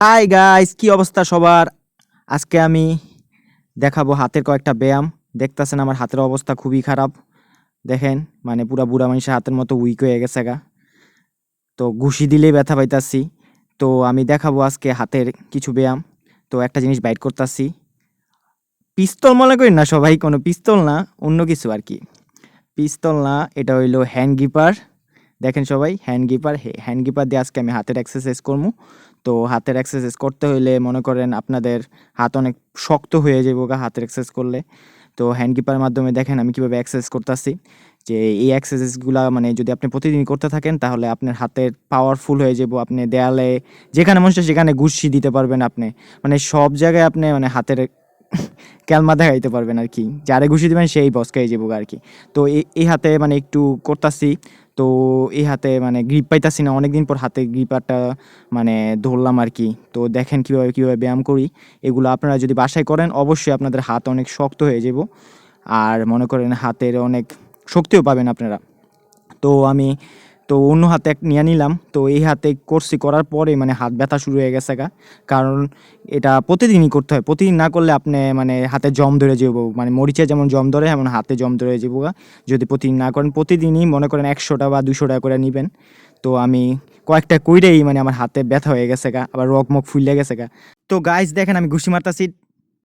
Hi guys, কি অবস্থা সবার? আজকে আমি দেখাবো হাতের কয়েকটা ব্যায়াম। দেখতাছেন আমার হাতের অবস্থা খুবই খারাপ। দেখেন, মানে পুরা বুড়া মানুষের হাতের মতো উইক হয়ে গেছে গা। তো ঘুষি দিলেই ব্যথা পাইতাছি। তো আমি দেখাবো আজকে হাতের কিছু ব্যায়াম। তো একটা জিনিস বাইট করতাছি। পিস্তল মনে করি না সবাই, কোনো পিস্তল না, অন্য কিছু আর কি। পিস্তল না, এটা হইলো হ্যান্ড গ্রিপার। দেখেন সবাই, হ্যান্ড গ্রিপার। হ্যান্ড গ্রিপার দিয়ে আজকে আমি হাতের এক্সারসাইজ করবো। তো হাতের এক্সারসাইজ করতে হইলে মনে করেন আপনাদের হাত অনেক শক্ত হয়ে যাবে হাতের এক্সারসাইজ করলে। তো হ্যান্ড গ্রিপারের মাধ্যমে দেখেন আমি কিভাবে এক্সারসাইজ করতেছি। যে এই এক্সারসাইজগুলা মানে যদি আপনি প্রতিদিন করতে থাকেন তাহলে আপনার হাতের পাওয়ারফুল হয়ে যাব। আপনি দেয়ালে যেখানে মন চায় সেখানে ঘুষি দিতে পারবেন আপনি। মানে সব জায়গায় আপনি মানে হাতের ক্যালমা দেখাইতে পারবেন আর কি। যারে ঘুষি দিবেন সেই বস খেয়ে যাবো আর কি। তো এই হাতে মানে একটু করতাছি। তো এই হাতে মানে গ্রিপ পাইতাছি না, অনেকদিন পর হাতে গ্রিপারটা মানে ধরলাম আর কি। তো দেখেন কীভাবে কীভাবে ব্যায়াম করি। এগুলো আপনারা যদি বাসায় করেন অবশ্যই আপনাদের হাত অনেক শক্ত হয়ে যাব। আর মনে করেন হাতের অনেক শক্তিও পাবেন আপনারা। তো আমি তো অন্য হাতে নিয়ে নিলাম। তো এই হাতে করছি, করার পরে মানে হাত ব্যথা শুরু হয়ে গেছে গা। কারণ এটা প্রতিদিনই করতে হয়। প্রতিদিন না করলে আপনি মানে হাতে জম ধরে যাব, মানে মরিচে যেমন জম ধরে এমন হাতে জম ধরে যাব গা। যদি প্রতিদিন না করেন, প্রতিদিনই মনে করেন 100টা বা 200 টাকা করে নেবেন। তো আমি কয়েকটা কইরেই মানে আমার হাতে ব্যথা হয়ে গেছে গা, আবার রগ মুখ ফুলে গেছে গা। তো গাইস দেখেন আমি ঘুষি মারতাছি,